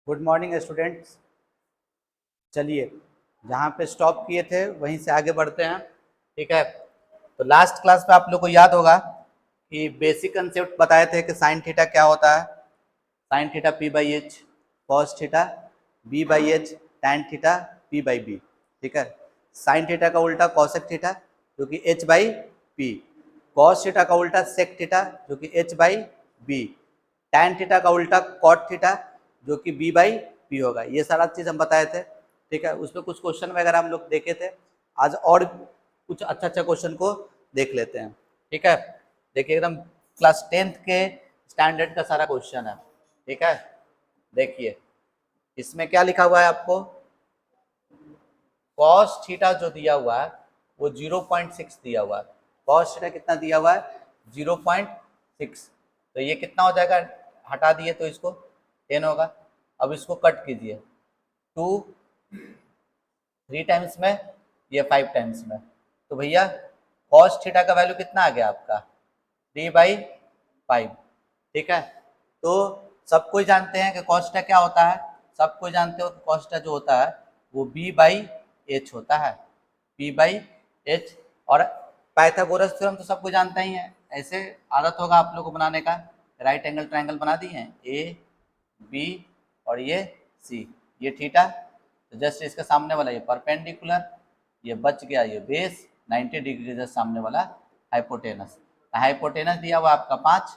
Good morning students. चलिए, जहाँ पे स्टॉप किए थे वहीं से आगे बढ़ते हैं। ठीक है, तो लास्ट क्लास में आप लोग को याद होगा कि बेसिक कंसेप्ट बताए थे कि साइन थीटा क्या होता है। Sine theta P by H, cos theta B by H, tan theta P by B. ठीक है, साइन थीटा का उल्टा कॉसेक थीटा जो कि H by P, cos theta का उल्टा सेक थीटा जो कि H by B, tan theta का उल्टा कॉट थीटा जो कि बी बाई पी होगा। ये सारा चीज़ हम बताए थे। ठीक है, उसमें कुछ क्वेश्चन वगैरह हम लोग देखे थे। आज और कुछ अच्छा अच्छा क्वेश्चन को देख लेते हैं। ठीक है, देखिए एकदम क्लास 10th के स्टैंडर्ड का सारा क्वेश्चन है। ठीक है, देखिए इसमें क्या लिखा हुआ है आपको, कॉस थीटा जो दिया हुआ है वो 0.6 दिया हुआ है। कॉस थीटा कितना दिया हुआ है, 0.6। तो ये कितना हो जाएगा, हटा दिए तो इसको 10 होगा। अब इसको कट कीजिए, 2 3 टाइम्स में, ये 5 टाइम्स में। तो भैया कॉस थीटा का वैल्यू कितना आ गया आपका, 3/5। ठीक है, तो सब कोई जानते हैं कि कॉस थीटा क्या होता है। सब कोई जानते हो कि कॉस थीटा जो होता है वो b बाई एच होता है, b बाई एच। और पाइथागोरस थ्योरम तो सबको जानता ही है। ऐसे आदत होगा आप लोग को बनाने का, राइट एंगल ट्रायंगल बना दिए हैं, ए बी और ये सी, ये थीटा। तो जस्ट इसके सामने वाला ये परपेंडिकुलर, ये बच गया ये बेस, 90 डिग्री जस्ट सामने वाला हाइपोटेनस। हाइपोटेनस दिया हुआ आपका 5।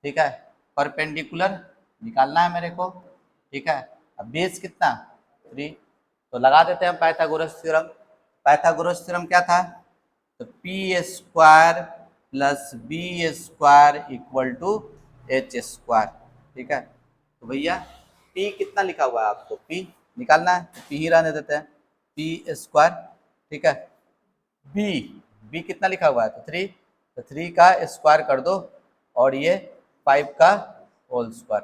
ठीक है, परपेंडिकुलर निकालना है मेरे को। ठीक है, अब बेस कितना, 3। तो लगा देते हैं पाइथागोरस थ्योरम। पाइथागोरस थ्योरम क्या था, तो P square plus B square equal to H square. ठीक है, तो भैया पी कितना लिखा हुआ है आपको, पी निकालना है, पी ही रहने देते हैं, पी स्क्वायर। ठीक है, बी, बी कितना लिखा हुआ है, तो 3। तो 3 का स्क्वायर कर दो और ये 5 का होल स्क्वायर।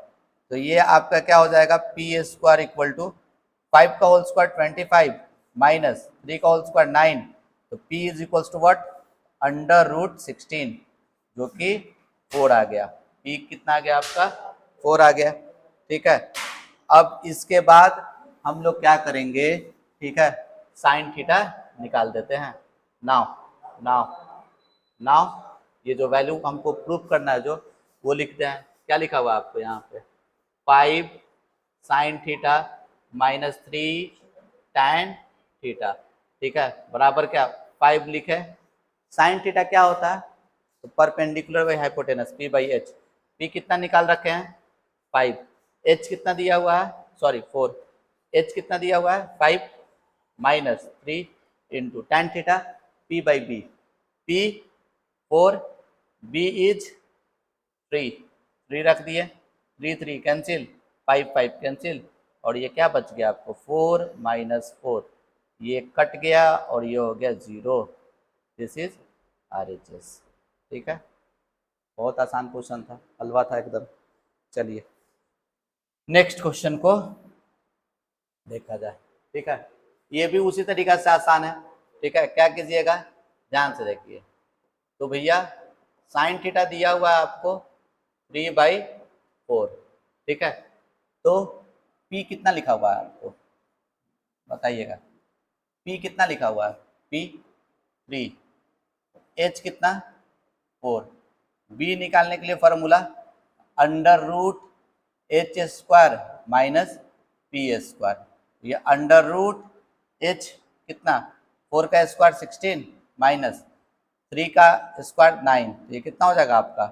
तो ये आपका क्या हो जाएगा, पी स्क्वायर इक्वल टू 5 का होल स्क्वायर 25 माइनस 3 का होल स्क्वायर 9। तो p is equals to what, √16 जो कि 4 आ गया। p कितना आ गया आपका, 4 आ गया। ठीक है, अब इसके बाद हम लोग क्या करेंगे, ठीक है, साइन थीटा निकाल देते हैं। नाउ नाउ नाउ ये जो वैल्यू हमको प्रूफ करना है जो, वो लिखते हैं। क्या लिखा हुआ है आपको यहाँ पे, 5 sine theta minus 3 tan theta. ठीक है, बराबर क्या 5 लिखे। साइन थीटा क्या होता है, तो perpendicular by hypotenuse P by H. P कितना निकाल रखे हैं, 5। एच कितना दिया हुआ है, सॉरी 4। एच कितना दिया हुआ है, 5 minus 3 into tan theta P by B. P 4, B is 3, 3 रख दिए, 3 3 कैंसिल, 5 5 कैंसिल, और ये क्या बच गया आपको, 4 माइनस 4, ये कट गया और ये हो गया 0। This is RHS। ठीक है, बहुत आसान क्वेश्चन था, हलवा था एकदम। चलिए नेक्स्ट क्वेश्चन को देखा जाए। ठीक है, ये भी उसी तरीका से आसान है। ठीक है, क्या कीजिएगा, ध्यान से देखिए। तो भैया साइन थीटा दिया हुआ है आपको 3/4। ठीक है, तो P कितना लिखा हुआ है आपको बताइएगा, P कितना लिखा हुआ है, P 3, H कितना 4। B निकालने के लिए formula √H² minus P square. ये √H कितना, 4 का स्क्वायर 16 माइनस 3 का स्क्वायर 9, ये कितना हो जाएगा आपका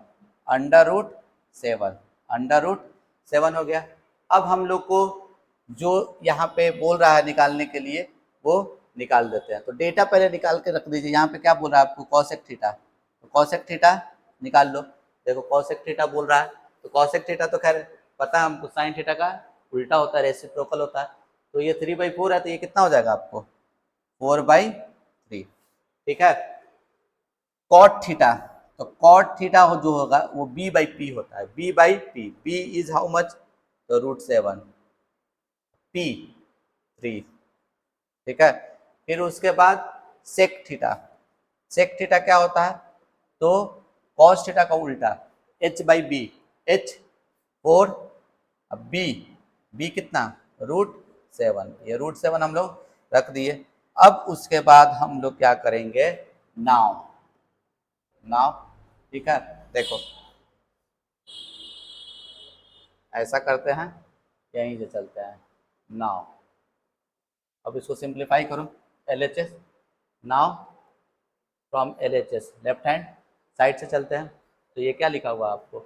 √7। √7 हो गया। अब हम लोग को जो यहाँ पे बोल रहा है निकालने के लिए वो निकाल देते हैं। तो डेटा पहले निकाल के रख दीजिए। यहाँ पे क्या बोल रहा है आपको, कॉसेक थीटा। तो कॉसेक थीटा निकाल लो। देखो कॉसेक थीटा बोल रहा है, तो कॉसेक थीटा तो खैर पता है हमको, साइन थीटा का उल्टा होता है, रेसिप्रोकल होता है। तो ये 3/4 है, तो ये कितना हो जाएगा आपको 4/3। ठीक है, कॉट थीटा, तो कॉट थीटा हो जो होगा वो b बाई पी होता है, b by P. p is how much, तो √7, p 3। ठीक है, फिर उसके बाद सेक थीटा। सेक थीटा क्या होता है, तो कॉस थीटा का उल्टा h बाई बी, h 4, अब b बी कितना √7, ये √7 हम लोग रख दिए। अब उसके बाद हम लोग क्या करेंगे, नाउ ठीक है, देखो ऐसा करते हैं, यहीं से चलते हैं नाउ। अब इसको सिंप्लीफाई करो, LHS now from LHS left hand side से चलते हैं, तो ये क्या लिखा हुआ आपको,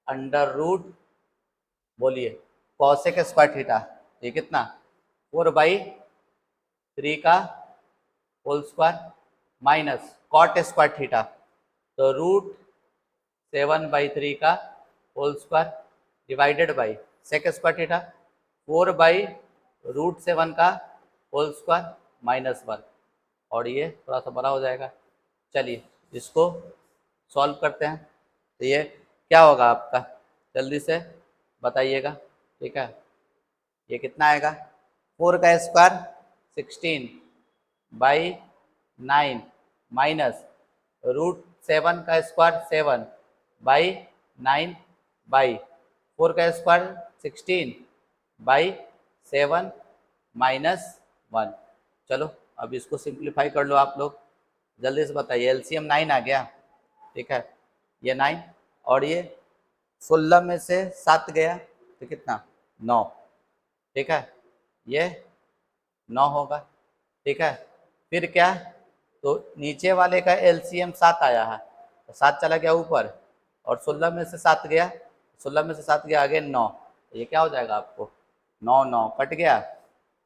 अंडर रूट, बोलिए कॉसेक स्क्वायर थीटा, ये कितना 4/3 का whole square minus cot square theta, तो √7/3 का whole square divided by sec square theta 4/√7 का होल स्क्वायर -1, और ये थोड़ा सा बड़ा हो जाएगा। चलिए इसको सॉल्व करते हैं, तो ये क्या होगा आपका, जल्दी से बताइएगा। ठीक है, ये कितना आएगा, 4 का स्क्वायर 16/9 माइनस √7 का स्क्वायर 7/9 बाई 4 का स्क्वायर 16/7 -1। चलो अब इसको सिंप्लीफाई कर लो आप लोग, जल्दी से बताइए। LCM 9 आ गया, ठीक है, ये 9 और ये 16 में से 7 गया तो कितना 9, ठीक है, ये 9 होगा। ठीक है, फिर क्या, तो नीचे वाले का LCM 7 आया है, तो 7 चला गया ऊपर और 16 में से 7 गया, 16 में से 7 गया आगे 9, तो ये क्या हो जाएगा आपको 9 9 कट गया,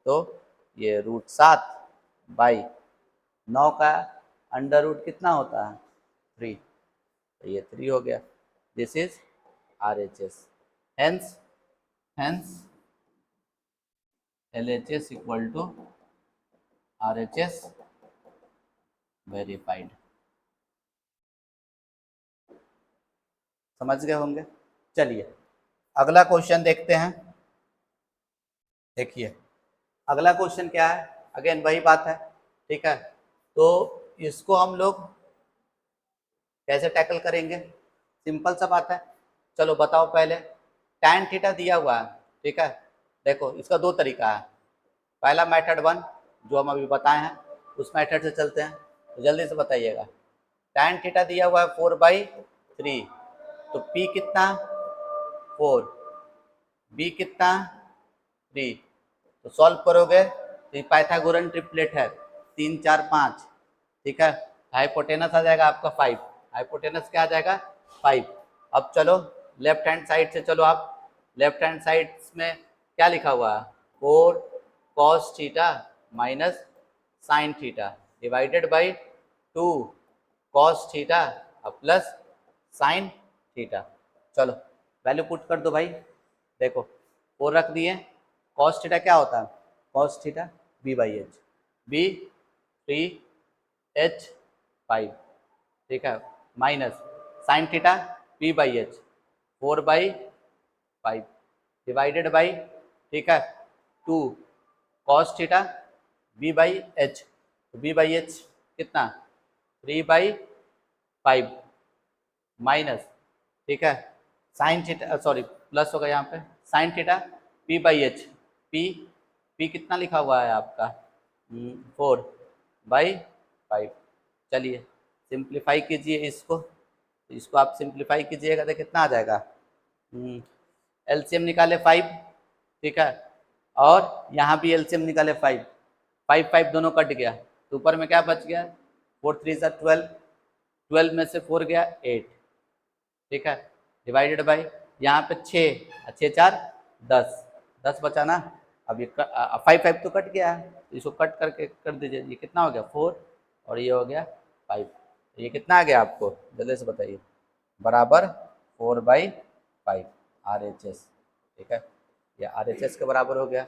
तो ये √7/9 का अंडर रूट कितना होता है 3, तो ये 3 हो गया। This is RHS, hence LHS equal to RHS verified. समझ गए होंगे। चलिए अगला क्वेश्चन देखते हैं। देखिए अगला क्वेश्चन क्या है, अगेन वही बात है, ठीक है, तो इसको हम लोग कैसे टैकल करेंगे, सिंपल सा बात है। चलो बताओ पहले, tan थीटा दिया हुआ है, ठीक है, देखो इसका दो तरीका है। पहला मेथड 1 जो हम अभी बताए हैं, उस मेथड से चलते हैं, तो जल्दी से बताइएगा। tan थीटा दिया हुआ है 4/3, तो P कितना 4, B कितना 3, तो सॉल्व करोगे तो ये पाइथागोरन ट्रिपलेट है 3 4 5, ठीक है, हाइपोटेनस आ जाएगा आपका 5, हाइपोटेनस क्या आ जाएगा 5। अब चलो लेफ्ट हैंड साइड से चलो, आप लेफ्ट हैंड साइड में क्या लिखा हुआ है 4 cos theta minus sine theta divided by 2 cos theta plus sine theta. चलो वैल्यू पुट कर दो भाई, देखो 4 रख दिए, cos थीटा क्या होता है cos theta B/H, B 3H5, ठीक है, minus sine theta P/H 4/5 divided by, ठीक है, 2 cos थीटा B/H, तो B/H कितना 3/5 माइनस, ठीक है, साइन थीटा, सॉरी प्लस होगा यहाँ पे, साइन थीटा P/H, P कितना लिखा हुआ है आपका 4/5। चलिए सिंप्लीफाई कीजिए इसको आप सिंप्लीफाई कीजिएगा तो कितना आ जाएगा, LCM निकाले 5, ठीक है, और यहाँ भी LCM निकाले 5, 5 5 दोनों कट गया, तो ऊपर में क्या बच गया 4 3 12, 12 में से 4 गया 8, ठीक है, डिवाइडेड बाई यहाँ पे 6 6 4 10 बचा ना। अब ये 5 5 तो कट गया है, इसको कट करके कर दीजिए, ये कितना हो गया 4 और ये हो गया 5, ये कितना आ गया आपको जल्दी से बताइए, बराबर 4/5 RHS, ठीक है, ये RHS के बराबर हो गया,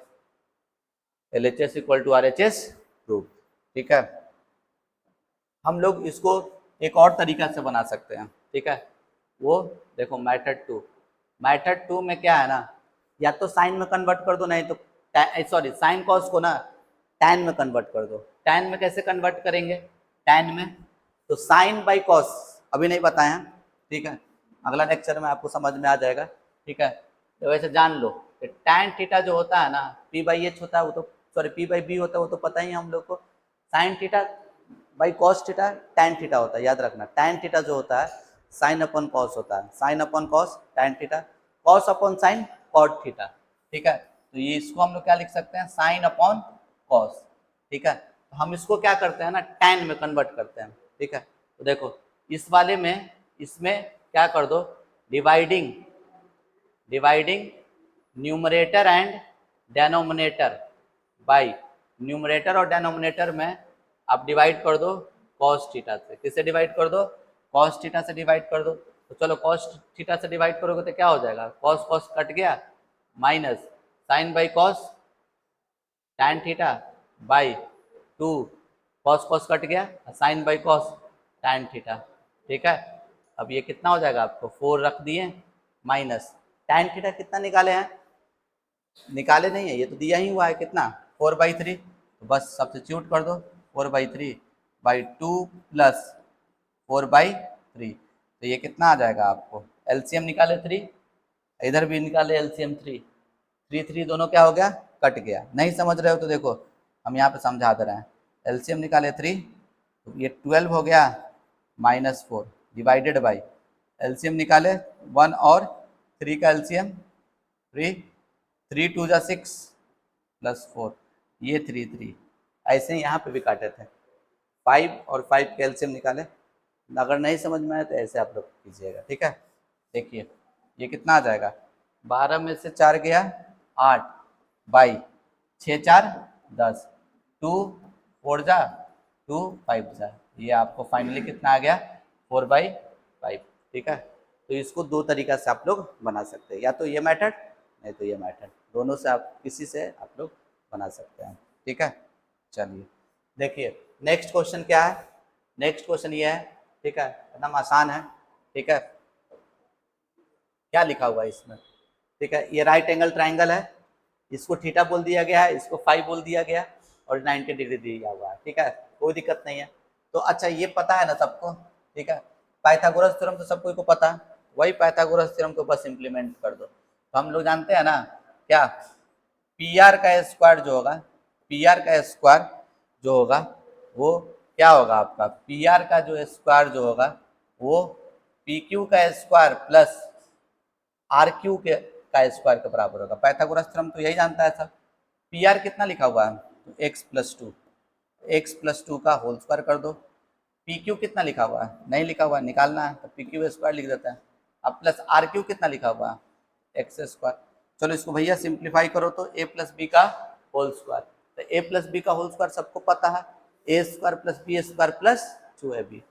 LHS equal to RHS proof. ठीक है, हम लोग इसको एक और तरीका से बना सकते हैं, ठीक है, वो देखो मेथड 2 में क्या है ना, या तो साइन में कन्वर्ट कर दो, नहीं तो सॉरी साइन कॉस को ना टैन में कन्वर्ट कर दो। टैन में कैसे कन्वर्ट करेंगे, टैन में तो साइन बाई कॉस अभी नहीं बताया, ठीक है, अगला लेक्चर में आपको समझ में आ जाएगा, ठीक है, तो वैसे जान लो कि tan थीटा जो होता है ना p बाई एच होता है, वो तो सॉरी p बाई बी होता है, वो तो पता ही है हम लोग को। sin theta by cos theta tan theta होता है, याद रखना। tan थीटा जो होता है sin अपन cos होता है, sin अपन cos tan थीटा, cos अपन sin cot थीटा, ठीक है। तो ये इसको हम लोग क्या लिख सकते हैं, sin अपॉन cos, ठीक है। तो हम इसको क्या करते हैं ना tan में कन्वर्ट करते हैं, ठीक है। तो देखो इस वाले में, इसमें क्या कर दो, dividing numerator and denominator by, numerator और डेनोमिनेटर में आप डिवाइड कर दो cos थीटा से। किससे डिवाइड कर दो, cos थीटा से डिवाइड कर दो। तो चलो cos थीटा से डिवाइड करोगे तो क्या हो जाएगा, cos cos कट गया, minus sin by cos tan theta by 2, cos cos cut गया, sin by cos tan theta, ठीक है। अब ये कितना हो जाएगा, आपको 4 रख दिए, माइनस tan थीटा कितना निकाले हैं, निकाले नहीं है, ये तो दिया ही हुआ है, कितना 4/3, तो बस सब्स्टिट्यूट कर दो 4/3/2 प्लस 4/3, तो ये कितना आ जाएगा आपको, एलसीएम निकाले 3, इधर भी निकाले एलसीएम 3 3 दोनों क्या हो गया, कट गया। नहीं समझ रहे हो तो देखो हम यहाँ पे समझा दे रहे हैं, एलसीएम निकाले 3, तो ये 12 हो गया, -4 डिवाइडेड बाई एलसीएम निकाले 1 और 3 का एलसीएम 3 2 जा 6 प्लस 4, ये 3 3, ऐसे ही यहाँ पे भी काटे थे 5 और 5 का एलसीएम निकाले। अगर नहीं समझ में आए तो ऐसे आप लोग कीजिएगा, ठीक है। देखिए ये कितना आ जाएगा, 12 में से 4 गया 8 बाई 6 4 10, 2 4 जा 2 5 जा, ये आपको फाइनली कितना आ गया 4/5, ठीक है। तो इसको दो तरीका से आप लोग बना सकते हैं, या तो ये मेथड नहीं तो ये मेथड, दोनों से आप किसी से आप लोग बना सकते हैं, ठीक है। चलिए देखिए नेक्स्ट क्वेश्चन क्या है, नेक्स्ट क्वेश्चन ये है, ठीक है, एकदम आसान है, ठीक है। क्या लिखा हुआ है इसमें, ठीक है, ये राइट एंगल ट्राइंगल है, इसको थीटा बोल दिया गया है, इसको फाई बोल दिया गया और 90 डिग्री दिया हुआ है, ठीक है, कोई दिक्कत नहीं है। तो अच्छा ये पता है ना सबको, ठीक है, पाइथागोरस थ्योरम तो सबको को पता है, वही पाइथागोरस थ्योरम को बस इम्प्लीमेंट कर दो। तो हम लोग जानते हैं ना क्या, पी आर का स्क्वायर जो होगा, पी आर का स्क्वायर जो होगा वो क्या होगा आपका, पी आर का जो स्क्वायर जो होगा वो पी क्यू का स्क्वायर प्लस आर क्यू के का स्क्वायर के बराबर होगा। पाइथागोरस थ्योरम तो यही जानता है सब। पी आर कितना लिखा हुआ है, तो x+2 का होल स्क्वायर कर दो। पी क्यू कितना लिखा हुआ है, नहीं लिखा हुआ है, निकालना है तो पी क्यू स्क्वायर लिख देता है। अब प्लस आर क्यू कितना लिखा हुआ है, एक्स स्क्वायर। चलो इसको भैया सिंप्लीफाई करो तो a प्लस बी का होल स्क्वायर, तो a प्लस बी का होल स्क्वायर सबको पता है, a square plus B square plus 2ab,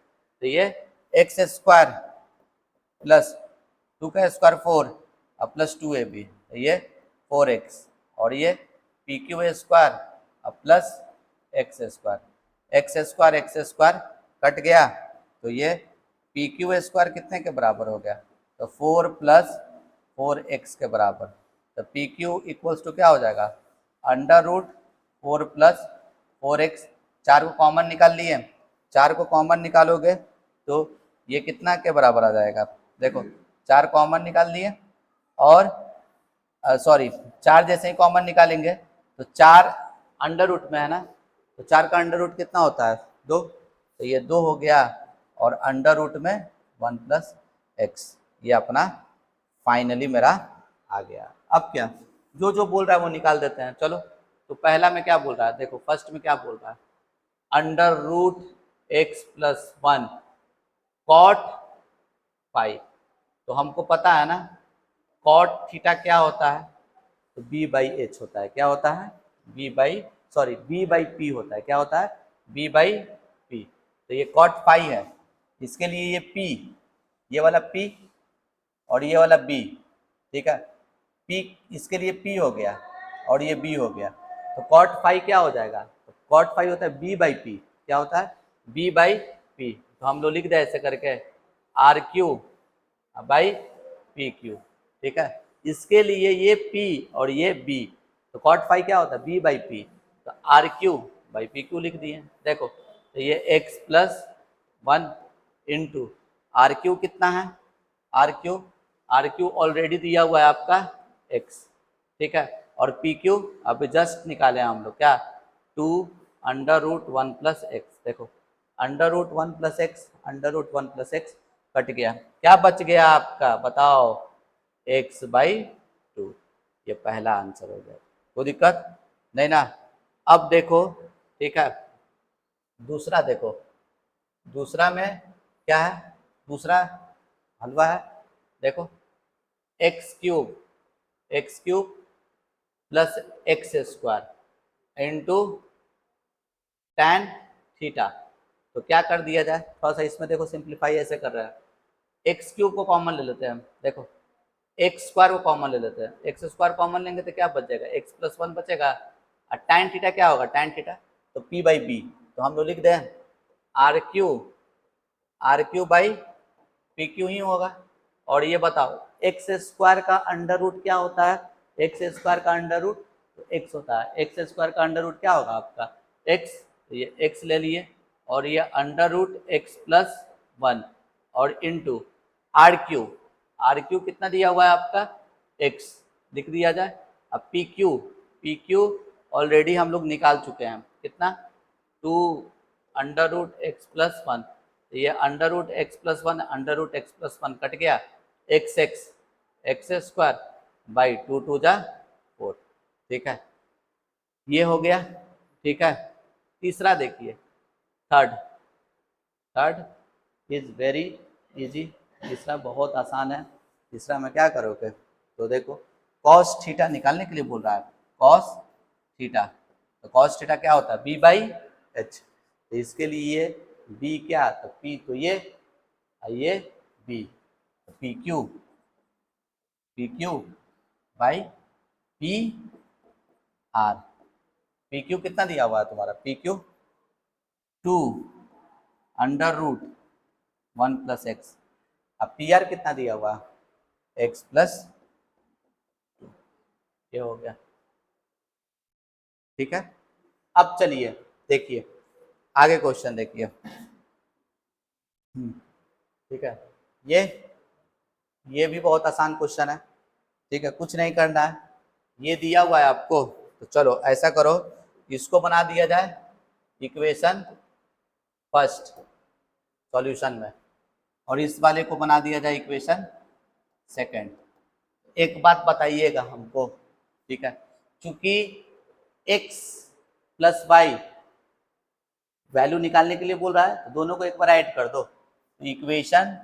तो ये एक्स स्क्वायर प्लस 2 का स्क्वायर 4 और प्लस 2ab, तो ये 4x, और ये पी क्यू स्क्वायर और प्लस एक्स स्क्वायर कट गया, तो ये पी क्यू स्क्वायर कितने के बराबर हो गया, तो 4 प्लस 4x के बराबर। तो पी क्यू इक्वल्स टू क्या हो जाएगा, √4 प्लस 4x, 4 को कॉमन निकाल लिए, 4 को कॉमन निकालोगे तो ये कितना के बराबर आ जाएगा, देखो 4 कॉमन निकाल लिए और सॉरी 4 जैसे ही कॉमन निकालेंगे तो 4 अंडर रूट में है ना, तो 4 का अंडर रूट कितना होता है 2, तो ये 2 हो गया और अंडर रूट में 1 प्लस एक्स, ये अपना फाइनली मेरा आ गया। अब क्या जो जो बोल रहा है वो निकाल देते हैं। चलो तो पहला में क्या बोल रहा है, देखो फर्स्ट में क्या बोल रहा है, √x+1 कॉट फाई, तो हमको पता है ना कॉट थीटा क्या होता है, तो b/h होता है, क्या होता है b/p होता है, क्या होता है b/p, तो ये कॉट फाई है, इसके लिए ये p, ये वाला p और ये वाला b, ठीक है, p इसके लिए p हो गया और ये b हो गया, तो कॉट फाई क्या हो जाएगा, तो कॉट फाई होता है b/p, क्या होता है b/p, तो हम लोग लिख दे ऐसे करके RQ/PQ, ठीक है, इसके लिए ये p और ये b, तो कॉट फाई क्या होता है b/p, तो RQ/PQ लिख दिए। देखो तो ये x+1 इंटू RQ कितना है, RQ ऑलरेडी दिया हुआ है आपका x, ठीक है। और पी क्यू अभी जस्ट निकाले हम लोग क्या, 2 √1 + x। देखो √1 + x, √1 + x कट गया, क्या बच गया आपका बताओ, x/2। ये पहला आंसर हो गया, कोई दिक्कत नहीं ना। अब देखो, ठीक है, दूसरा देखो, दूसरा में क्या है, दूसरा हलवा है। देखो x³ + x² into tan theta. तो क्या कर दिया जाए, थोड़ा सा इसमें देखो सिंप्लीफाई ऐसे कर रहा है, x³ को कॉमन ले लेते हैं हम। देखो x² को कॉमन ले लेते हैं, x² कॉमन लेंगे तो क्या बच जाएगा, x + 1 बचेगा, और tan थीटा क्या होगा, tan थीटा तो p/b। तो हम लोग लिख दें r³ ही होगा। और ये बताओ x² का अंडर रूट क्या होता है, x² का अंडर रूट तो x होता है, x² का अंडर रूट क्या होगा आपका x, तो ये x ले लिए, और ये √x + 1 और इंटू r³ कितना दिया हुआ है आपका x, लिख दिया जाए। अब पी क्यू ऑलरेडी हम लोग निकाल चुके हैं, कितना 2 √x + 1, तो ये √x + 1 √x + 1 कट गया, x² 2 × 4। ठीक है, ये हो गया। ठीक है, तीसरा देखिए, थर्ड इज वेरी इजी, तीसरा बहुत आसान है। तीसरा में क्या करोगे, तो देखो cos थीटा निकालने के लिए बोल रहा है, cos थीटा, तो cos थीटा क्या होता है b/h। तो इसके लिए b क्या, तो p तो ये b, तो PQ/PR। PQ कितना दिया हुआ है तुम्हारा, PQ 2 √1 + x। अब PR कितना दिया हुआ है, x + 2। ये हो गया। ठीक है, अब चलिए देखिए आगे क्वेश्चन देखिए। ठीक है, ये भी बहुत आसान क्वेश्चन है। ठीक है, कुछ नहीं करना है, ये दिया हुआ है आपको, तो चलो ऐसा करो, इसको बना दिया जाए इक्वेशन फर्स्ट सॉल्यूशन में, और इस वाले को बना दिया जाए इक्वेशन सेकंड। एक बात बताइएगा हमको, ठीक है, क्योंकि x + y वैल्यू निकालने के लिए बोल रहा है, तो दोनों को एक बार ऐड कर दो। तो इक्वेशन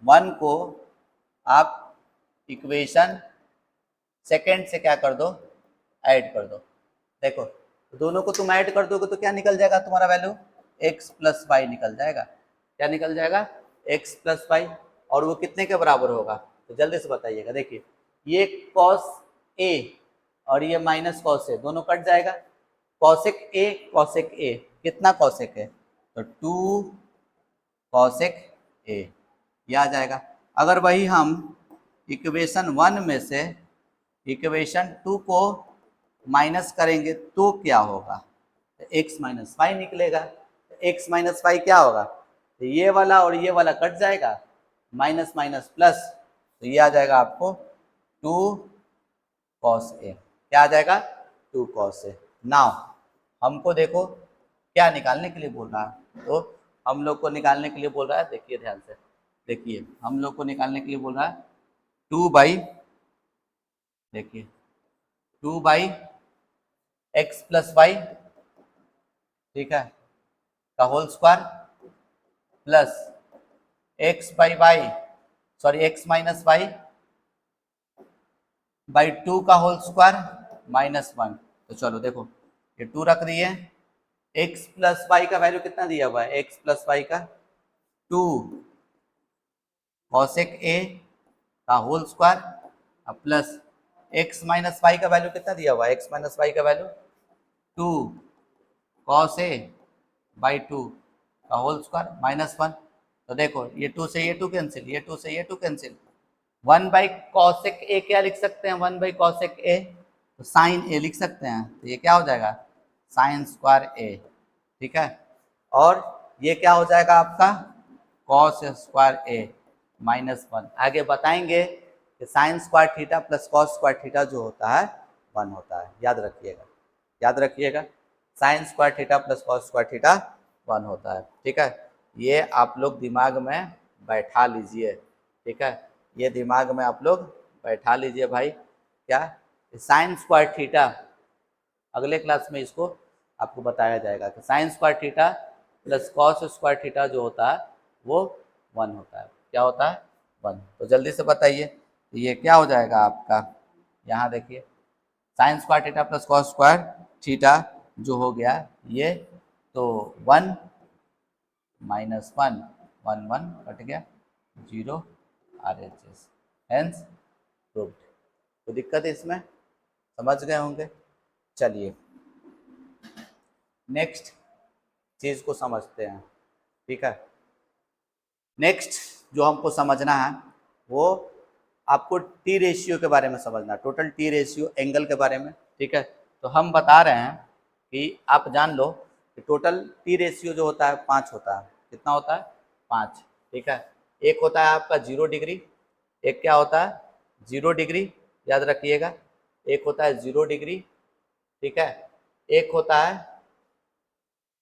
1 को आप इक्वेशन सेकंड से क्या कर दो, ऐड कर दो। देखो दोनों को तुम ऐड कर दोगे तो क्या निकल जाएगा तुम्हारा वैल्यू, x + y निकल जाएगा। क्या निकल जाएगा, x + y, और वो कितने के बराबर होगा, तो जल्दी से बताइएगा। देखिए ये cos a और ये -cos a दोनों कट जाएगा, cosec a कितना cosec a, तो 2 cosec a, ये आ जाएगा। अगर वही हम इक्वेशन 1 में से इक्वेशन 2 को माइनस करेंगे तो क्या होगा, x - y निकलेगा। x - y क्या होगा, तो ये वाला और ये वाला कट जाएगा, माइनस माइनस प्लस, तो ये आ जाएगा आपको 2 cos a। क्या आ जाएगा, 2 cos a। नाउ हमको देखो क्या निकालने के लिए बोल रहा है, तो हम लोग को निकालने के लिए बोल रहा है, देखिए ध्यान से, देखिए हम लोग को निकालने के लिए बोल रहा है 2/, देखिए 2/x + y, ठीक है, का whole square plus x/y, sorry x - y/2 का होल स्क्वायर -1। तो चलो देखो ये 2 रख दिए, x + y का वैल्यू कितना दिया हुआ है, x + y का 2 cosec a का whole square plus x - y का वैल्यू कितना दिया हुआ है, x - y का वैल्यू 2 cos a/2 का होल स्क्वायर -1। तो देखो ये 2 से ये 2 कैंसिल, ये 2 से ये 2 कैंसिल, 1/cosec a क्या लिख सकते हैं, 1/cosec a, तो साइन a लिख सकते हैं, तो ये क्या हो जाएगा sin² a। ठीक है, और ये क्या हो जाएगा आपका cos² a -1। आगे बताएंगे कि sine square theta plus cos square theta जो होता है 1 होता है। याद रखिएगा, याद रखिएगा, sine square theta plus cos square theta 1 होता है। ठीक है, ये आप लोग दिमाग में बैठा लीजिए। ठीक है, ये दिमाग में आप लोग बैठा लीजिए भाई। क्या साइन स्क्वायर थीटा, अगले क्लास में इसको आपको बताया जाएगा कि sine square theta plus cos square theta जो होता है वो 1 होता है। क्या होता है? 1। तो जल्दी से बताइए, ये क्या हो जाएगा आपका? यहाँ देखिए, sine square theta plus cos square theta जो हो गया ये, तो 1 माइनस 1, 1 1 कट गया, 0 RHS, हेंस प्रूव्ड। तो दिक्कत है इसमें, समझ गए होंगे। चलिए नेक्स्ट चीज़ को समझते हैं। ठीक है, नेक्स्ट जो हमको समझना है वो आपको टी रेशियो के बारे में समझना, टोटल टी रेशियो एंगल के बारे में। ठीक है, तो हम बता रहे हैं कि आप जान लो कि टोटल टी रेशियो जो होता है 5 होता है। कितना होता है? 5। ठीक है, एक होता है आपका 0 डिग्री, एक क्या होता है? 0 डिग्री, याद रखिएगा। एक होता है 0 डिग्री, ठीक है, एक होता है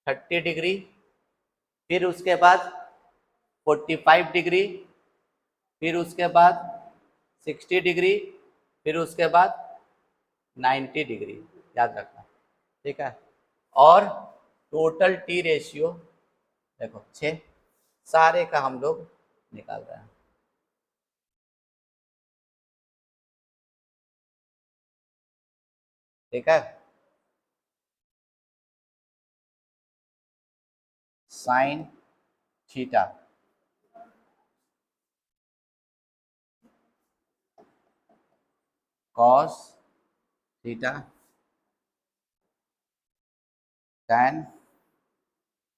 30 डिग्री, फिर उसके बाद 45 डिग्री, फिर उसके बाद 60 डिग्री, फिर उसके बाद 90 डिग्री, याद रखना। ठीक है, और टोटल टी रेशियो देखो 6, सारे का हम लोग निकाल रहे हैं। ठीक है, sine theta cos theta tan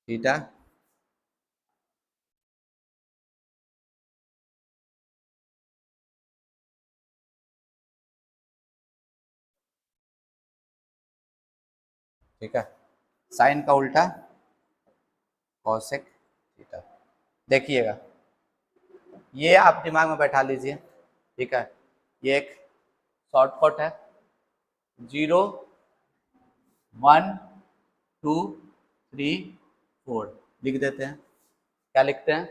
theta ठीक है, साइन का उल्टा कॉसेक थीटा। देखिएगा, ये आप दिमाग में बैठा लीजिए। ठीक है, ये एक शॉर्टकट है, 0 1 2 3 4 लिख देते हैं। क्या लिखते हैं?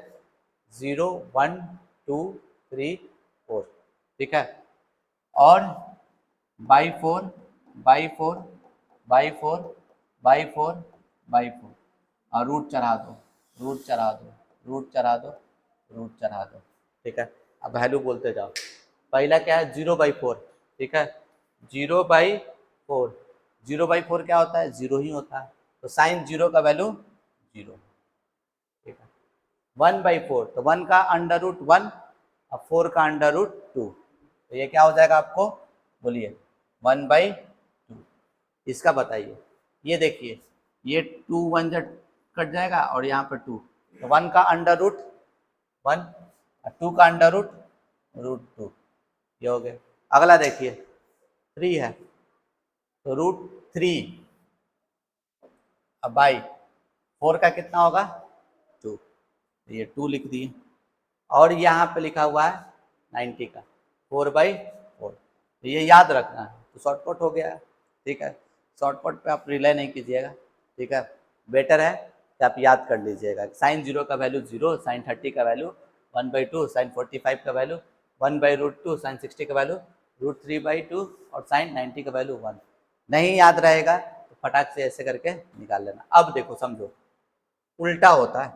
0 1 2 3 4। ठीक है, और by 4 by 4 by 4 by 4 by 4, और रूट चढ़ा दो, रूट चढ़ा दो, रूट चढ़ा दो, रूट चढ़ा दो। ठीक है, अब वैल्यू बोलते जाओ। पहला क्या है? 0/4। ठीक है, 0/4, 0/4 क्या होता है? 0 ही होता है, तो साइन 0 का वैल्यू 0। ठीक है, 1/4, तो 1 का अंडर रूट 1 और 4 का अंडर रूट 2, तो ये क्या हो जाएगा आपको? बोलिए, 1/2। इसका बताइए, ये देखिए, ये 2 1 जब कट जाएगा और यहाँ पर 2, तो 1 का अंडर रूट 1 और 2 का अंडर रूट रूट 2, ये हो गया। अगला देखिए, 3 है, तो रूट 3, अब बाई 4 का कितना होगा? 2, तो ये 2 लिख दिए। और यहाँ पे लिखा हुआ है 90 का 4/4, तो ये याद रखना है, तो शॉर्टकट हो गया है। ठीक है, शॉर्टकट पे आप रिले नहीं कीजिएगा। ठीक है, बेटर है कि आप याद कर लीजिएगा। साइन 0 का वैल्यू 0, साइन 30 का वैल्यू 1/2, साइन 45 का वैल्यू 1/√2, साइन 60 का वैल्यू √3/2 और साइन 90 का वैल्यू 1। नहीं याद रहेगा तो फटाक से ऐसे करके निकाल लेना। अब देखो, समझो, उल्टा होता है।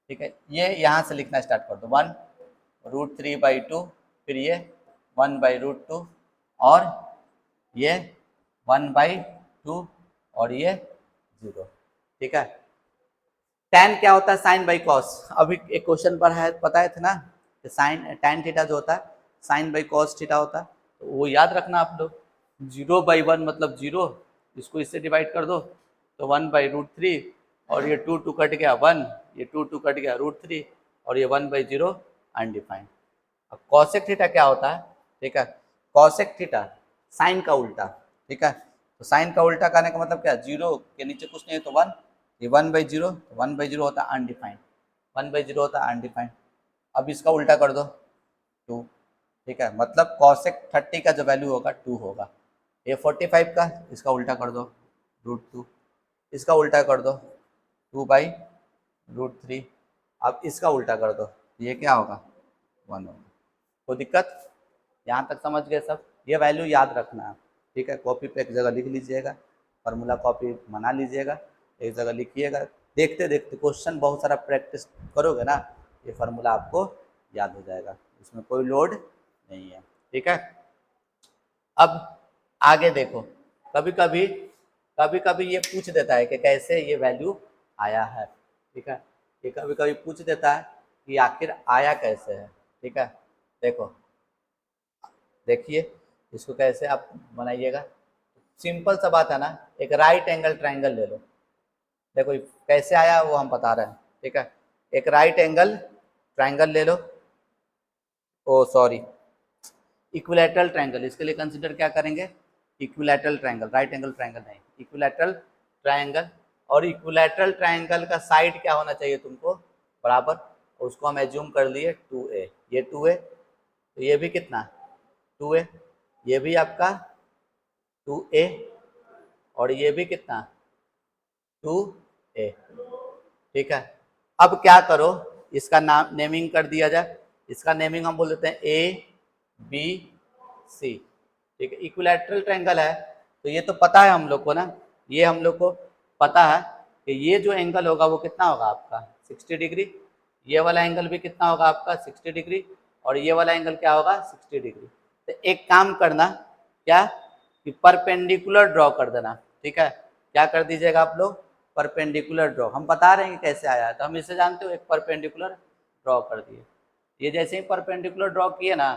ठीक है, ये यहाँ से लिखना स्टार्ट कर दो, 1√3/2, फिर ये 1/√2, और ये 1/2, और ये 0। ठीक है, tan क्या होता है? Sine by cos. अभी एक क्वेश्चन पर है, पता है था ना कि साइन tan थीटा जो होता है साइन बाई कॉस थीटा होता है, तो वो याद रखना आप लोग। 0/1 मतलब 0, इसको इससे डिवाइड कर दो तो 1/√3, और ये 2 2 कट गया 1, ये 2 2 कट गया √3, और ये 1/0 अनडिफाइंड। अब कॉसेक थीटा क्या होता है? ठीक है, कॉसेक थीटा साइन का उल्टा। ठीक है, तो साइन का उल्टा करने का मतलब क्या? 0 के नीचे कुछ नहीं है तो 1, ये 1/0, 1/0 होता है अनडिफाइंड, 1/0 होता है अनडिफाइंड। अब इसका उल्टा कर दो 2, ठीक है, मतलब कॉसेक 30 का जो वैल्यू होगा 2 होगा। ये 45 का, इसका उल्टा कर दो √2, इसका उल्टा कर दो 2/√3, अब इसका उल्टा कर दो, ये क्या होगा 1 होगा। कोई दिक्कत? यहाँ तक समझ गए सब? ये वैल्यू याद रखना है, ठीक है। कॉपी पे एक जगह लिख लीजिएगा, फार्मूला कॉपी बना लीजिएगा, एक जगह लिखिएगा, देखते देखते क्वेश्चन बहुत सारा प्रैक्टिस करोगे ना, ये फार्मूला आपको याद हो जाएगा, इसमें कोई लोड नहीं है, ठीक है। अब आगे देखो, कभी कभी ये पूछ देता है कि कैसे ये वैल्यू आया है, ठीक है। ये कभी कभी पूछ देता है कि आखिर आया कैसे है, ठीक है। देखो देखिए इसको कैसे आप बनाइएगा। सिंपल सा बात है ना, एक राइट एंगल ट्रायंगल ले लो। देखो कैसे आया वो हम बता रहे हैं, ठीक है। एक राइट एंगल ट्रायंगल ले लो, ओ सॉरी इक्विलैटरल ट्रायंगल, इसके लिए कंसीडर क्या करेंगे, equilateral triangle, right angle triangle नहीं, इक्विलैटरल ट्रायंगल। और इक्विलैटरल ट्रायंगल का साइड क्या होना चाहिए तुमको, बराबर। उसको हम एज्यूम कर लिए 2a, ये 2a, तो ये भी कितना 2a, ये भी आपका 2a, और ये भी कितना 2a, ठीक है। अब क्या करो, इसका नाम नेमिंग कर दिया जाए, इसका नेमिंग हम बोल देते हैं ABC, ठीक है। इक्विलैटरल ट्रायंगल है तो ये तो पता है हम लोग को ना, ये हम लोग को पता है कि ये जो एंगल होगा वो कितना होगा आपका 60 डिग्री, ये वाला एंगल भी कितना होगा आपका 60 डिग्री, और ये वाला एंगल क्या होगा 60 डिग्री। तो एक काम करना, क्या कि परपेंडिकुलर ड्रॉ कर देना, ठीक है। क्या कर दीजिएगा आप लोग, परपेंडिकुलर ड्रॉ। हम बता रहे हैं कि कैसे आया है, तो हम इसे जानते हो, एक परपेंडिकुलर ड्रॉ कर दिए। ये जैसे ही परपेंडिकुलर ड्रॉ किए ना,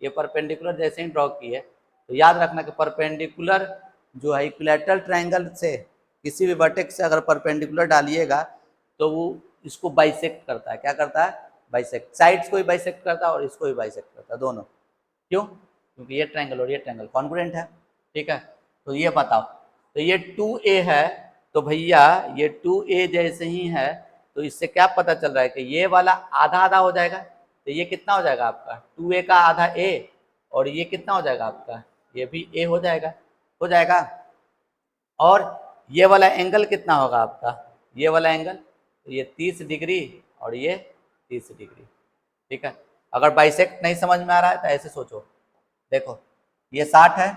ये परपेंडिकुलर जैसे ही ड्रॉ किए, तो याद रखना कि परपेंडिकुलर जो है इक्विलैटरल ट्रायंगल से किसी भी वर्टेक्स से अगर परपेंडिकुलर डालिएगा तो वो इसको बाइसेक्ट करता है। क्या करता है, बाइसेक्ट, साइड्स को ही बाइसेक्ट करता है और इसको ही बाइसेक्ट करता है, दोनों। क्यों, क्योंकि ये ट्रायंगल और ये ट्रायंगल कॉन्ग्रुएंट है, ठीक है। तो ये बताओ, तो ये 2a है, तो भैया ये 2a जैसे ही है, तो इससे क्या पता चल रहा है कि ये वाला आधा आधा हो जाएगा, तो ये कितना हो जाएगा आपका 2a का आधा a, और ये कितना हो जाएगा आपका, ये भी a हो जाएगा, हो जाएगा। और ये वाला एंगल कितना होगा आपका, ये वाला एंगल, तो ये 30 डिग्री और ये 30 डिग्री, ठीक है। अगर बाइसेक्ट नहीं समझ में आ रहा है तो ऐसे सोचो, देखो ये 60 है,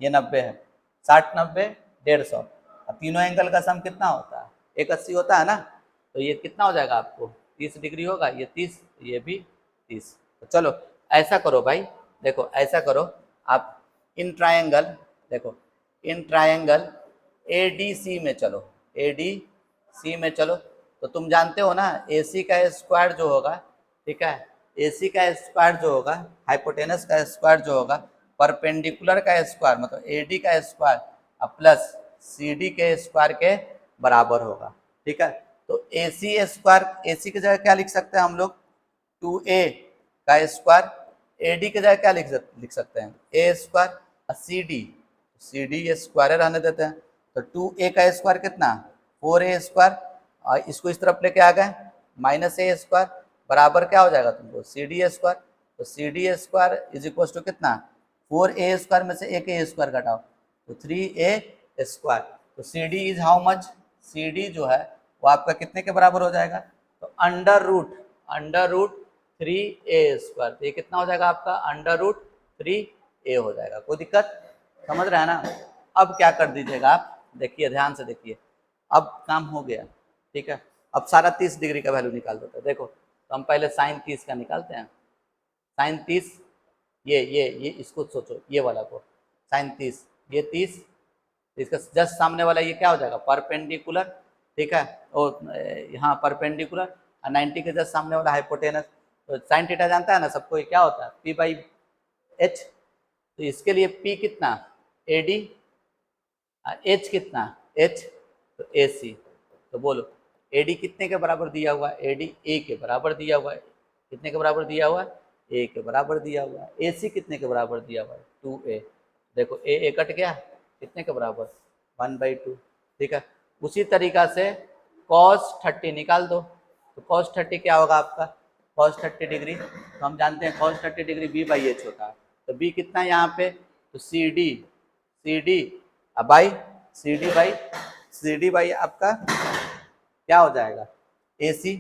ये 90 है, 60 90 150, अब तीनों एंगल का सम कितना होता है 180 होता है ना, तो ये कितना हो जाएगा आपको 30 डिग्री होगा, ये 30, ये भी 30। तो चलो ऐसा करो भाई, देखो ऐसा करो आप, इन ट्रायंगल, देखो इन ट्रायंगल ADC में चलो, ADC में चलो, तो तुम जानते हो ना AC का स्क्वायर जो होगा, ठीक है, AC का स्क्वायर जो होगा, हाइपोटेनस का स्क्वायर जो होगा, परपेंडिकुलर का स्क्वायर मतलब AD का स्क्वायर प्लस CD के स्क्वायर के बराबर होगा, ठीक है। तो AC स्क्वायर, AC की जगह क्या लिख सकते हैं हम लोग 2a का स्क्वायर, AD की जगह क्या लिख सकते हैं a स्क्वायर, CD स्क्वायर रहने देते हैं, तो 2a का स्क्वायर कितना 4a स्क्वायर, और इसको इस तरफ लेके आ गए -a स्क्वायर, बराबर क्या हो जाएगा तुमको CD स्क्वायर, तो CD square is equal to कितना 4a स्क्वायर में से एक a स्क्वायर घटाओ तो 3a स्क्वायर, तो CD is how much, CD जो है वो आपका कितने के बराबर हो जाएगा, तो अंडर रूट 3a स्क्वायर, तो ये कितना हो जाएगा आपका √3a हो जाएगा। कोई दिक्कत, समझ रहे हैं ना। अब क्या कर दीजिएगा आप, देखिए ध्यान से देखिए, अब काम हो गया, ठीक है। अब सारा 30 डिग्री का वैल्यू निकाल देते हैं, देखो तो हम पहले साइन 30 का निकालते हैं, साइन 30, ये इसको सोचो, ये वाला को साइन 30, ये 30, इसका जस्ट सामने वाला ये क्या हो जाएगा परपेंडिकुलर, ठीक है, और यहाँ परपेंडिकुलर, 90 के जस्ट सामने वाला हाइपोटेनस, तो साइन थीटा जानता है ना सबको, ये क्या होता है P/H, तो इसके लिए P कितना AD, H कितना H, तो AC, तो बोलो AD कितने के बराबर दिया हुआ है, AD A के बराबर दिया हुआ है, कितने के बराबर दिया हुआ है A के बराबर दिया हुआ है, AC कितने के बराबर दिया हुआ है 2A, देखो A कट गया, कितने के बराबर 1/2, ठीक है। उसी तरीका से cos 30 निकाल दो, तो cos 30 क्या होगा आपका cos 30 डिग्री, तो हम जानते हैं cos 30 degree b by H होता है। तो b कितना है यहाँ पे, तो C D by C D by आपका क्या हो जाएगा, ए सी।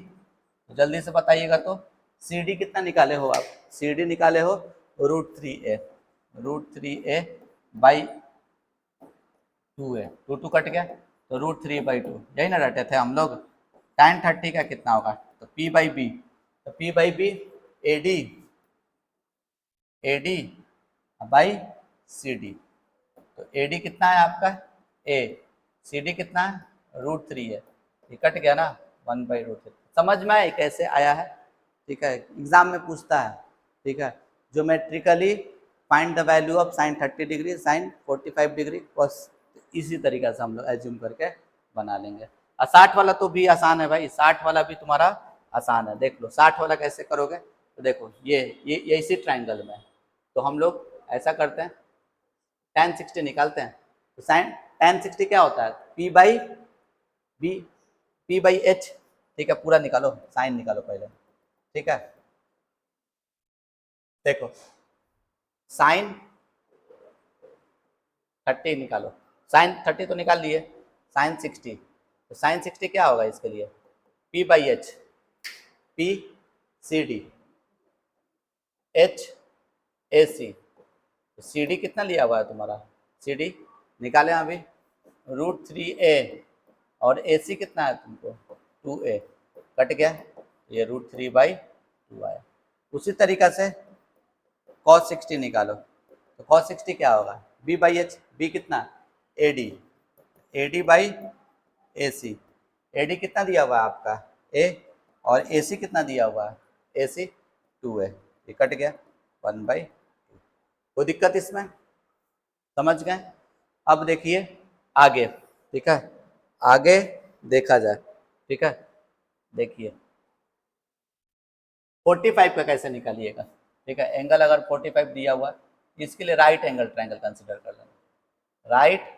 तो जल्दी से बताइएगा, तो सी डी कितना निकाले हो आप, सी डी निकाले हो √3a बाई 2a, 2 कट गया, तो √3/2, यही ना रटे थे हम लोग। tan 30 का कितना होगा, तो p बाई बी, तो p by B A D by C D. तो ए डी कितना है आपका, ए, सी डी कितना है √3 है, ये कट गया ना 1/√3। समझ में आए कैसे आया है, ठीक है, एग्जाम में पूछता है, ठीक है। Geometrically find the value of sine 30 degree, sine 45 degree, बस इसी तरीके से हम लोग एज्यूम करके बना लेंगे। और 60 वाला तो भी आसान है भाई, 60 वाला भी तुम्हारा आसान है, देख लो 60 वाला कैसे करोगे। तो देखो ये इसी ट्राइंगल में, तो हम लोग ऐसा करते हैं, tan 60 निकालते हैं। तो साइन tan 60 क्या होता है, p by B, p by H, ठीक है, पूरा निकालो, साइन निकालो पहले, ठीक है। देखो साइन 30 निकालो, साइन 30 तो निकाल लिए, साइन 60, तो साइन 60 क्या होगा इसके लिए, p by H, p C D, H A C. तो सी डी कितना लिया हुआ है तुम्हारा, सी डी निकाले अभी √3a, और ए सी कितना है तुमको 2a, कट गया, ये √3/2 आया। उसी तरीका से cos 60 निकालो, तो cos 60 क्या होगा, b बाई एच, b कितना A D by A C, A D कितना दिया हुआ है आपका a, और ए सी कितना दिया हुआ है, ए सी 2 है, ये कट गया 1/2। कोई दिक्कत इसमें, समझ गए। अब देखिए आगे, ठीक है, आगे देखा जाए, ठीक है। देखिए 45 का कैसे निकालिएगा, ठीक है, एंगल अगर 45 दिया हुआ, इसके लिए राइट एंगल ट्रायंगल कंसिडर कर लेना, राइट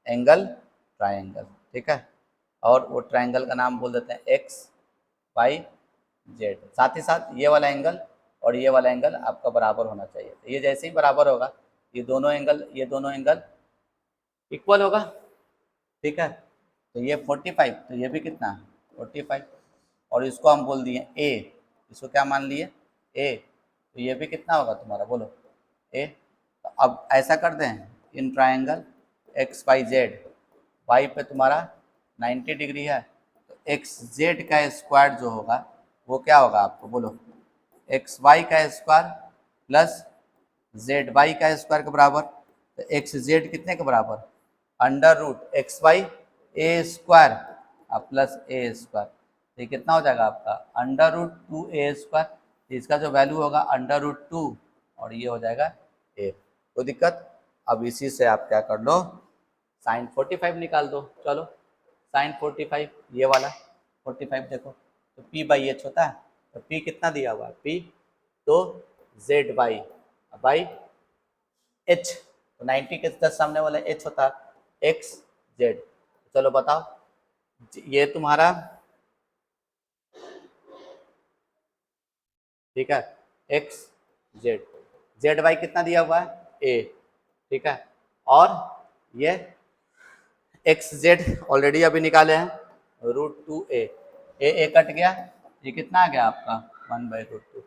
एंगल ट्रायंगल, ठीक है। और वो ट्रायंगल का नाम बोल देते हैं एक्स वाई जेड। साथ ही साथ ये वाला एंगल और ये वाला एंगल आपका बराबर होना चाहिए। तो ये जैसे ही बराबर होगा, ये दोनों एंगल इक्वल होगा, ठीक है। तो ये 45, तो ये भी कितना 45, और इसको हम बोल दिए ए, इसको क्या मान लिए ए, तो ये भी कितना होगा तुम्हारा, बोलो ए। तो अब ऐसा कर दें, in triangle X Y Z, Y पे तुम्हारा 90 डिग्री है, तो एक्स जेड का स्क्वायर जो होगा वो क्या होगा आपको, बोलो एक्स वाई का स्क्वायर प्लस जेड वाई का स्क्वायर के बराबर। तो एक्स जेड कितने के बराबर, √xy ए स्क्वायर प्लस ए स्क्वायर, तो ये कितना हो जाएगा आपका √2a²। इसका जो वैल्यू होगा √2, और ये हो जाएगा ए। तो दिक्कत, अब इसी से आप क्या कर लो, साइन 45 निकाल दो। चलो साइन 45, ये वाला 45 देखो, तो p बाई एच होता है, तो p कितना दिया हुआ है p, तो z बाई h, तो 90 के 10 सामने वाला h होता है x z। चलो बताओ, ये तुम्हारा, ठीक है, x z, z y कितना दिया हुआ है a, ठीक है, और ये एक्स जेड ऑलरेडी अभी निकाले हैं √2a, ए कट गया, ये कितना आ गया आपका 1/√2।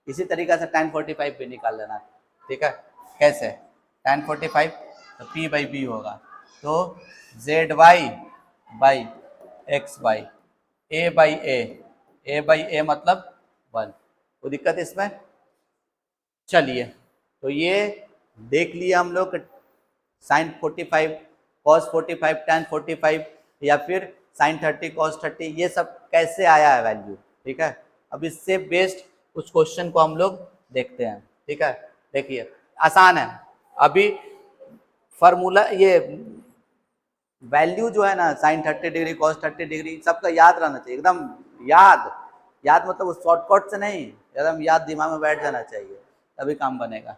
इसी तरीके से tan 45 भी निकाल लेना, ठीक है। कैसे, tan 45 तो p बाई बी होगा, तो Z Y by X Y, A by A मतलब 1। कोई दिक्कत इसमें, चलिए तो ये देख लिया हम लोग साइन 45, cos 45, tan 45, या फिर साइन 30, cos 30, ये सब कैसे आया है वैल्यू, ठीक है। अब इससे बेस्ड कुछ क्वेश्चन को हम लोग देखते हैं, ठीक है। देखिए आसान है, अभी फार्मूला, ये वैल्यू जो है ना साइन 30 डिग्री, cos 30 डिग्री, सबका याद रहना चाहिए, एकदम याद मतलब उस शॉर्टकट से नहीं, एकदम याद दिमाग में बैठ जाना चाहिए, तभी काम बनेगा।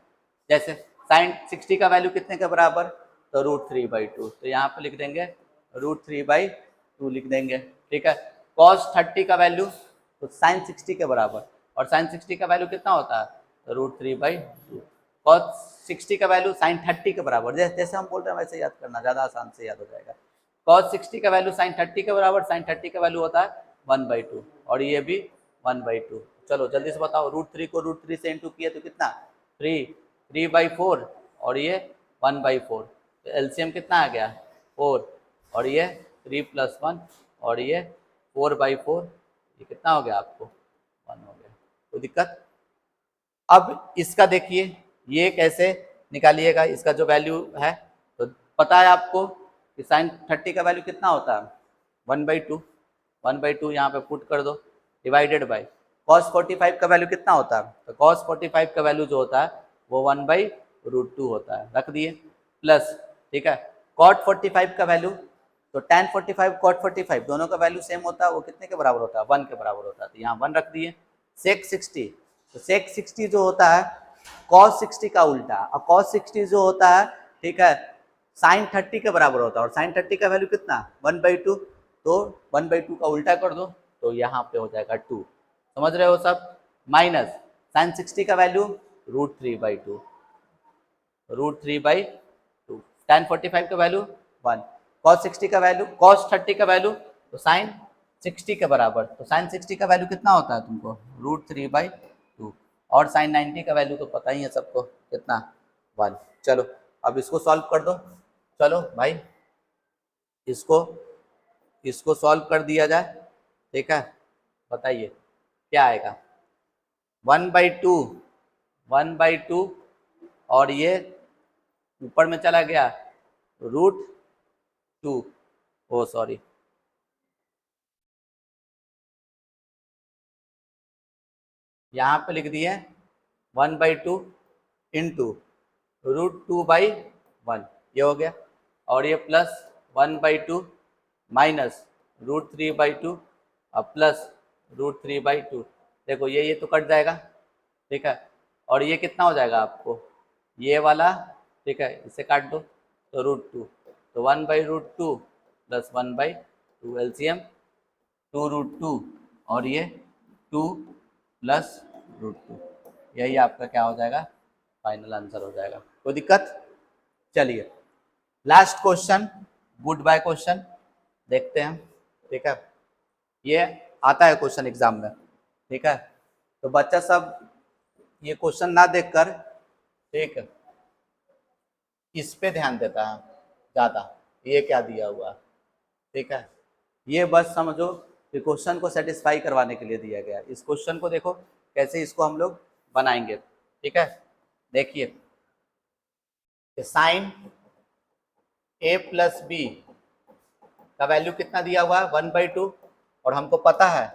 जैसे साइन 60 का वैल्यू कितने के बराबर, तो √3/2, तो यहाँ पे लिख देंगे √3/2 लिख देंगे, ठीक है। cos 30 का वैल्यू तो साइन 60 के बराबर, और साइन 60 का वैल्यू कितना होता है, तो √3/2। कॉस 60 का वैल्यू साइन 30 के बराबर, जैसे हम बोल रहे हैं वैसे याद करना, ज़्यादा आसान से याद हो जाएगा। कॉस 60 का वैल्यू साइन 30 के बराबर, साइन 30 का वैल्यू होता है 1/2 और ये भी 1/2। चलो जल्दी से बताओ, √3 को √3 से इंटू किया तो कितना 3/4 और ये 1/4, तो एलसीएम कितना आ गया 4 और ये 3 + 1 और ये 4/4, ये कितना हो गया आपको 1 हो गया। कोई दिक्कत? अब इसका देखिए ये कैसे निकालिएगा, इसका जो वैल्यू है तो पता है आपको कि साइन 30 का वैल्यू कितना होता है 1/2, 1/2 यहाँ पे पुट कर दो, डिवाइडेड बाय कॉस 45 का वैल्यू कितना होता है, तो कॉस 45 का वैल्यू जो होता है वो 1/√2 होता है, रख दिए, प्लस ठीक है कॉट 45 का वैल्यू, तो tan 45 कॉट 45 दोनों का वैल्यू सेम होता है, वो कितने के बराबर होता है 1 के बराबर होता है, तो यहाँ 1 रख दिए। सेक 60, तो सेक 60 जो होता है कॉस 60 का उल्टा, और कॉस 60 जो होता है ठीक है साइन 30 के बराबर होता है, और साइन 30 का वैल्यू कितना 1/2, तो 1/2 का उल्टा कर दो तो यहाँ पे हो जाएगा 2, समझ रहे हो सब, माइनस साइन 60 का वैल्यू √3/2, √3/2, tan 45 का वैल्यू 1, cos 60 का वैल्यू, cos 30 का वैल्यू तो साइन 60 के बराबर, तो साइन 60 का वैल्यू कितना होता है तुमको √3/2, और साइन 90 का वैल्यू तो पता ही है सबको कितना 1। चलो अब इसको सॉल्व कर दो, चलो भाई इसको इसको सॉल्व कर दिया जाए, ठीक है बताइए क्या आएगा 1/2 और ये ऊपर में चला गया √2, ओ सॉरी यहाँ पे लिख दिए 1/2 इंटू √2/1, ये हो गया, और ये प्लस 1/2 माइनस √3/2 और प्लस √3/2, देखो ये तो कट जाएगा, ठीक है, और ये कितना हो जाएगा आपको ये वाला, ठीक है इसे काट दो तो √2, तो 1/√2 प्लस 1/2 एलसीएम 2√2 और ये 2 प्लस √2, यही आपका क्या हो जाएगा फाइनल आंसर हो जाएगा। कोई दिक्कत? चलिए last question, good by question देखते हैं, ठीक है ये आता है क्वेश्चन एग्जाम में, ठीक है तो बच्चा सब ये क्वेश्चन ना देखकर ठीक है इस पे ध्यान देता है ज़्यादा, ये क्या दिया हुआ, ठीक है ये बस समझो कि क्वेश्चन को सेटिस्फाई करवाने के लिए दिया गया है। इस क्वेश्चन को देखो कैसे इसको हम लोग बनाएंगे, ठीक है देखिए साइन a + b का वैल्यू कितना दिया हुआ है 1/2, और हमको पता है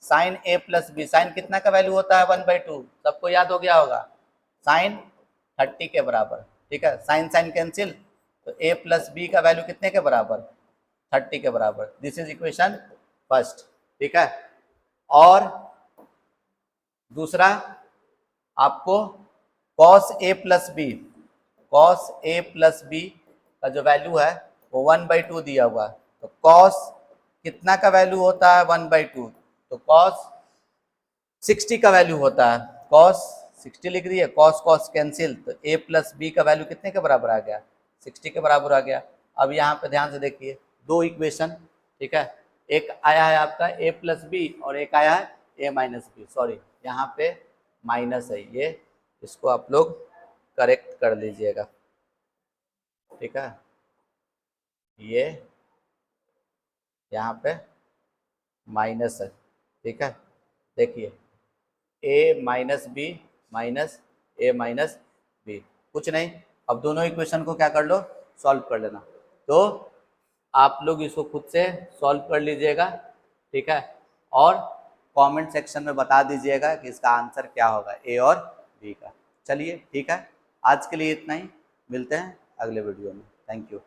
साइन a + b, साइन कितना का वैल्यू होता है 1/2, सबको याद हो गया होगा साइन 30 के बराबर, ठीक है साइन साइन कैंसिल, तो a + b का वैल्यू कितने के बराबर 30 के बराबर, दिस इज इक्वेशन फर्स्ट, ठीक है और दूसरा आपको cos a + b, cos a + b का जो वैल्यू है वो 1/2 दिया हुआ है, तो cos कितना का वैल्यू होता है 1/2, तो cos 60 का वैल्यू होता है, cos 60 लिख दिए, cos cos कैंसिल, तो a + b का वैल्यू कितने के बराबर आ गया 60 के बराबर आ गया। अब यहाँ पे ध्यान से देखिए दो इक्वेशन, ठीक है एक आया है आपका a + b और एक आया है a - b, सॉरी यहाँ पे माइनस है, ये इसको आप लोग करेक्ट कर लीजिएगा, ठीक है ये यहाँ पे माइनस है, ठीक है देखिए a - b minus a - b, कुछ नहीं, अब दोनों इक्वेशन को क्या कर लो सॉल्व कर लेना, तो आप लोग इसको खुद से सॉल्व कर लीजिएगा, ठीक है और कमेंट सेक्शन में बता दीजिएगा कि इसका आंसर क्या होगा a और b का। चलिए ठीक है आज के लिए इतना ही, मिलते हैं अगले वीडियो में, थैंक यू।